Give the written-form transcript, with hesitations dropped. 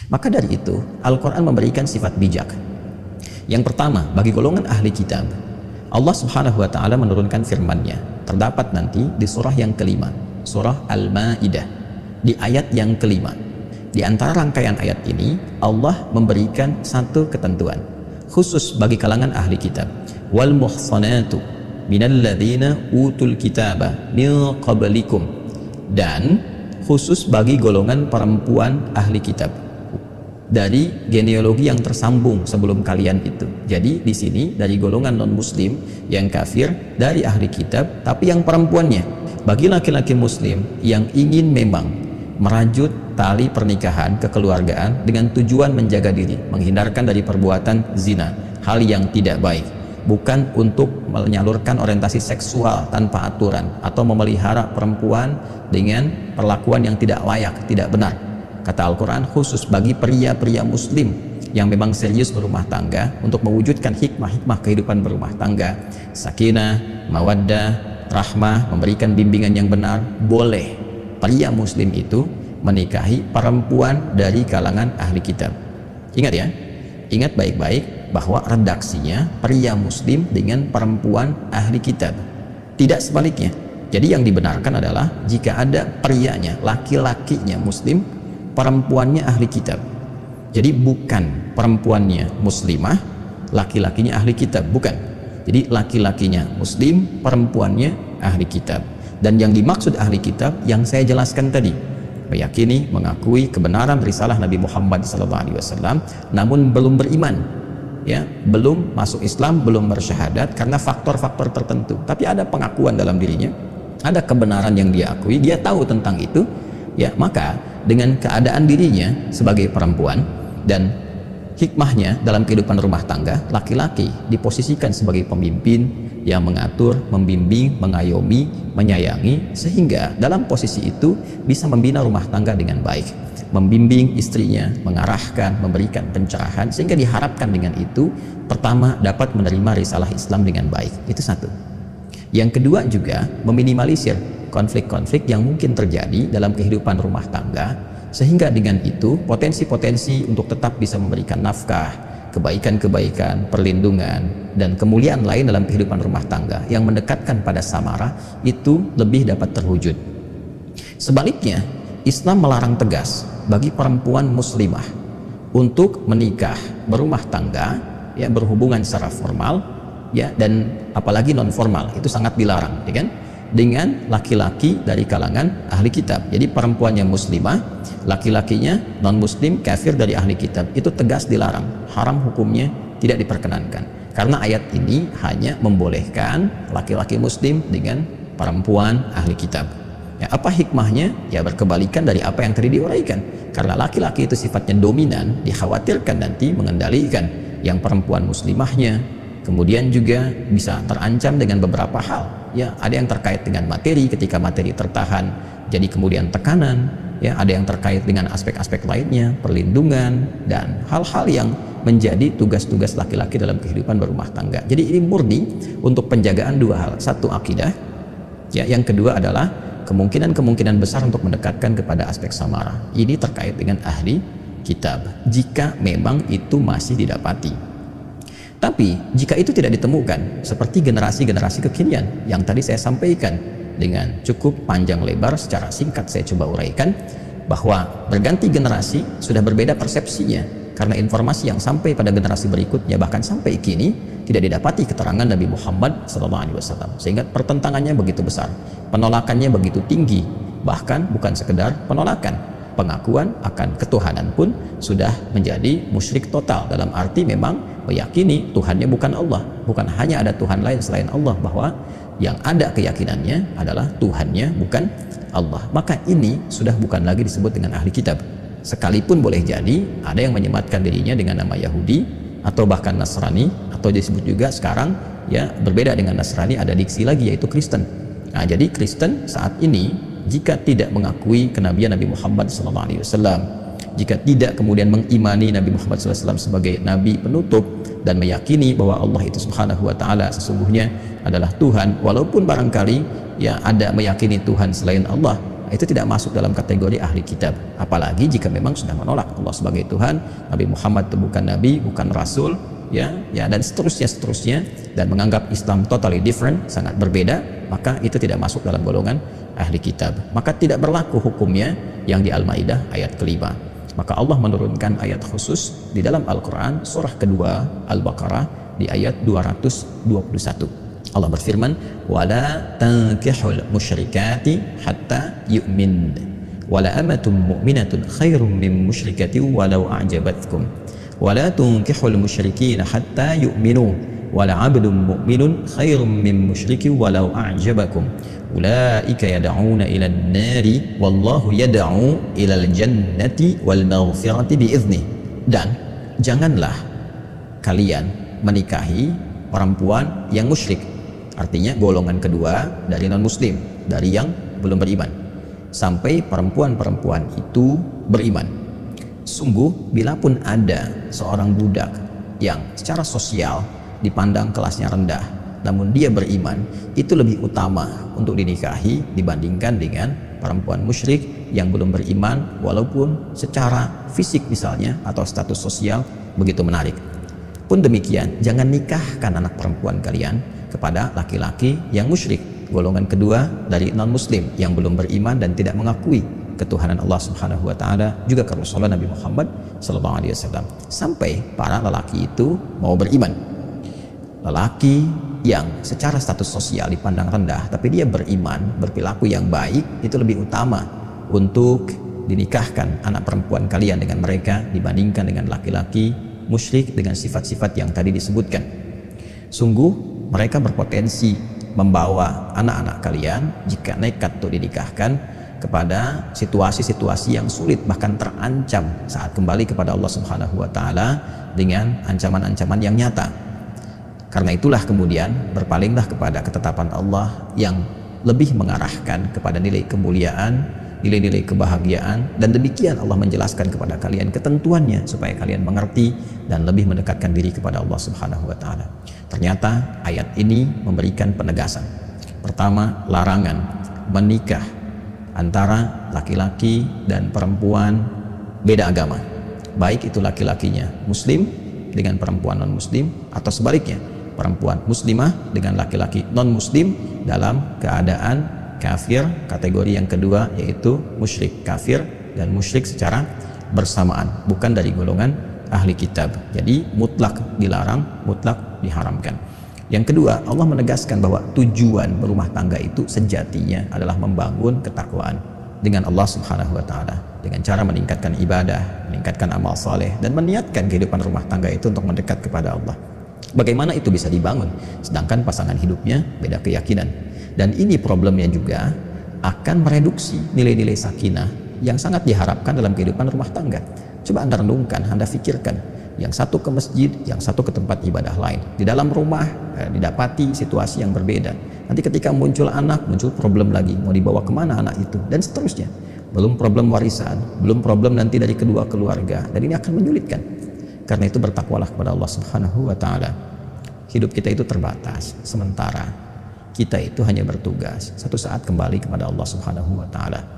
Maka dari itu Al-Quran memberikan sifat bijak. Yang pertama, bagi golongan ahli kitab, Allah subhanahu wa ta'ala menurunkan firman-Nya. Terdapat nanti di surah yang kelima, surah Al-Ma'idah, di ayat yang kelima. Di antara rangkaian ayat ini Allah memberikan satu ketentuan khusus bagi kalangan ahli kitab. Wal muhsanatu minal ladzina utul kitaba min qablikum, dan khusus bagi golongan perempuan ahli kitab dari genealogi yang tersambung sebelum kalian itu. Jadi di sini dari golongan non muslim yang kafir dari ahli kitab, tapi yang perempuannya bagi laki-laki muslim yang ingin memang merajut tali pernikahan kekeluargaan dengan tujuan menjaga diri, menghindarkan dari perbuatan zina, hal yang tidak baik, bukan untuk menyalurkan orientasi seksual tanpa aturan atau memelihara perempuan dengan perlakuan yang tidak layak, tidak benar. Kata Al-Quran, khusus bagi pria-pria muslim yang memang serius berumah tangga untuk mewujudkan hikmah-hikmah kehidupan berumah tangga, sakinah, mawaddah, rahmah, memberikan bimbingan yang benar, boleh pria muslim itu menikahi perempuan dari kalangan ahli kitab. Ingat ya, ingat baik-baik bahwa redaksinya pria muslim dengan perempuan ahli kitab, tidak sebaliknya. Jadi yang dibenarkan adalah jika ada prianya, laki-lakinya muslim, perempuannya ahli kitab. Jadi bukan perempuannya muslimah, laki-lakinya ahli kitab, bukan. Jadi laki-lakinya muslim, perempuannya ahli kitab. Dan yang dimaksud ahli kitab yang saya jelaskan tadi, meyakini, mengakui kebenaran risalah Nabi Muhammad SAW, namun belum beriman, ya, belum masuk Islam, belum bersyahadat karena faktor-faktor tertentu. Tapi ada pengakuan dalam dirinya, ada kebenaran yang dia akui, dia tahu tentang itu, ya, maka dengan keadaan dirinya sebagai perempuan dan hikmahnya dalam kehidupan rumah tangga, laki-laki diposisikan sebagai pemimpin yang mengatur, membimbing, mengayomi, menyayangi, sehingga dalam posisi itu bisa membina rumah tangga dengan baik, membimbing istrinya, mengarahkan, memberikan pencerahan, sehingga diharapkan dengan itu pertama dapat menerima risalah Islam dengan baik. Itu satu. Yang kedua juga meminimalisir konflik-konflik yang mungkin terjadi dalam kehidupan rumah tangga, sehingga dengan itu potensi-potensi untuk tetap bisa memberikan nafkah, kebaikan-kebaikan, perlindungan, dan kemuliaan lain dalam kehidupan rumah tangga yang mendekatkan pada samarah itu lebih dapat terwujud. Sebaliknya, Islam melarang tegas bagi perempuan muslimah untuk menikah, berumah tangga, ya, berhubungan secara formal, ya, dan apalagi non formal, itu sangat dilarang, ya kan? Dengan laki-laki dari kalangan ahli kitab. Jadi perempuannya muslimah, laki-lakinya non muslim kafir dari ahli kitab, itu tegas dilarang, haram hukumnya, tidak diperkenankan. Karena ayat ini hanya membolehkan laki-laki muslim dengan perempuan ahli kitab. Ya, apa hikmahnya? Ya berkebalikan dari apa yang tadi diuraikan. Karena laki-laki itu sifatnya dominan, dikhawatirkan nanti mengendalikan yang perempuan muslimahnya, kemudian juga bisa terancam dengan beberapa hal. Ya, ada yang terkait dengan materi, ketika materi tertahan jadi kemudian tekanan, ya, ada yang terkait dengan aspek-aspek lainnya, perlindungan, dan hal-hal yang menjadi tugas-tugas laki-laki dalam kehidupan berumah tangga. Jadi ini murni untuk penjagaan dua hal, satu akidah, ya, yang kedua adalah kemungkinan-kemungkinan besar untuk mendekatkan kepada aspek samarah. Ini terkait dengan ahli kitab, jika memang itu masih didapati. Tapi jika itu tidak ditemukan, seperti generasi-generasi kekinian yang tadi saya sampaikan dengan cukup panjang lebar, secara singkat saya coba uraikan, bahwa berganti generasi sudah berbeda persepsinya, karena informasi yang sampai pada generasi berikutnya bahkan sampai kini tidak didapati keterangan Nabi Muhammad SAW, sehingga pertentangannya begitu besar, penolakannya begitu tinggi, bahkan bukan sekedar penolakan, pengakuan akan ketuhanan pun sudah menjadi musyrik total, dalam arti memang meyakini Tuhannya bukan Allah, bukan hanya ada Tuhan lain selain Allah, bahwa yang ada keyakinannya adalah Tuhannya bukan Allah. Maka ini sudah bukan lagi disebut dengan ahli kitab, sekalipun boleh jadi ada yang menyematkan dirinya dengan nama Yahudi atau bahkan Nasrani, atau disebut juga sekarang, ya, berbeda dengan Nasrani, ada diksi lagi yaitu Kristen. Nah, jadi Kristen saat ini jika tidak mengakui kenabian Nabi Muhammad SAW, jika tidak kemudian mengimani Nabi Muhammad SAW sebagai Nabi penutup dan meyakini bahwa Allah itu Subhanahu wa Ta'ala sesungguhnya adalah Tuhan, walaupun barangkali ya ada meyakini Tuhan selain Allah, itu tidak masuk dalam kategori ahli kitab. Apalagi jika memang sudah menolak Allah sebagai Tuhan, Nabi Muhammad itu bukan nabi, bukan rasul, ya dan seterusnya, dan menganggap Islam totally different, sangat berbeda, maka itu tidak masuk dalam golongan ahli kitab. Maka tidak berlaku hukumnya yang di Al-Maidah ayat kelima. Maka Allah menurunkan ayat khusus di dalam Al-Quran surah kedua Al-Baqarah di ayat 221. Allah berfirman, wala tankihul musyrikati hatta yu'min wala amatun mu'minatun khairum min musyrikati walau a'jabatkum wala tunkihul musyrikina hatta yu'minu wala abdun mu'minun khairum min musyriki walau a'jabakum ulaika yad'una ila an-nari wallahu yad'u ila al-jannati wal maghfirati bi'idznih. Dan janganlah kalian menikahi perempuan yang musyrik, artinya golongan kedua dari non-muslim, dari yang belum beriman, sampai perempuan-perempuan itu beriman. Sungguh, bila pun ada seorang budak yang secara sosial dipandang kelasnya rendah, namun dia beriman, itu lebih utama untuk dinikahi dibandingkan dengan perempuan musyrik yang belum beriman, walaupun secara fisik misalnya atau status sosial begitu menarik. Pun demikian, jangan nikahkan anak perempuan kalian kepada laki-laki yang musyrik, golongan kedua dari non-muslim yang belum beriman dan tidak mengakui ketuhanan Allah Subhanahu wa taala, juga ke Rasulullah Nabi Muhammad sallallahu alaihi wasallam, sampai para lelaki itu mau beriman. Lelaki yang secara status sosial dipandang rendah tapi dia beriman, berperilaku yang baik, itu lebih utama untuk dinikahkan anak perempuan kalian dengan mereka dibandingkan dengan laki-laki musyrik dengan sifat-sifat yang tadi disebutkan. Sungguh mereka berpotensi membawa anak-anak kalian jika nekat untuk dinikahkan kepada situasi-situasi yang sulit, bahkan terancam saat kembali kepada Allah Subhanahu wa taala dengan ancaman-ancaman yang nyata. Karena itulah kemudian berpalinglah kepada ketetapan Allah yang lebih mengarahkan kepada nilai kemuliaan, nilai-nilai kebahagiaan, dan demikian Allah menjelaskan kepada kalian ketentuannya supaya kalian mengerti dan lebih mendekatkan diri kepada Allah Subhanahu wa taala. Ternyata ayat ini memberikan penegasan. Pertama, larangan menikah antara laki-laki dan perempuan beda agama, baik itu laki-lakinya muslim dengan perempuan non-muslim atau sebaliknya, perempuan muslimah dengan laki-laki non-muslim dalam keadaan kafir. Kategori yang kedua yaitu musyrik kafir dan musyrik secara bersamaan, bukan dari golongan ahli kitab. Jadi mutlak dilarang, mutlak diharamkan. Yang kedua, Allah menegaskan bahwa tujuan berumah tangga itu sejatinya adalah membangun ketakwaan dengan Allah Subhanahu wa taala dengan cara meningkatkan ibadah, meningkatkan amal saleh, dan meniatkan kehidupan rumah tangga itu untuk mendekat kepada Allah. Bagaimana itu bisa dibangun sedangkan pasangan hidupnya beda keyakinan? Dan ini problemnya juga akan mereduksi nilai-nilai sakinah yang sangat diharapkan dalam kehidupan rumah tangga. Coba Anda renungkan, Anda pikirkan, yang satu ke masjid, yang satu ke tempat ibadah lain. Di dalam rumah didapati situasi yang berbeda. Nanti ketika muncul anak, muncul problem lagi, mau dibawa kemana anak itu, dan seterusnya. Belum problem warisan, belum problem nanti dari kedua keluarga, dan ini akan menyulitkan. Karena itu bertakwalah kepada Allah Subhanahu wa taala. Hidup kita itu terbatas, sementara kita itu hanya bertugas satu saat kembali kepada Allah Subhanahu wa taala.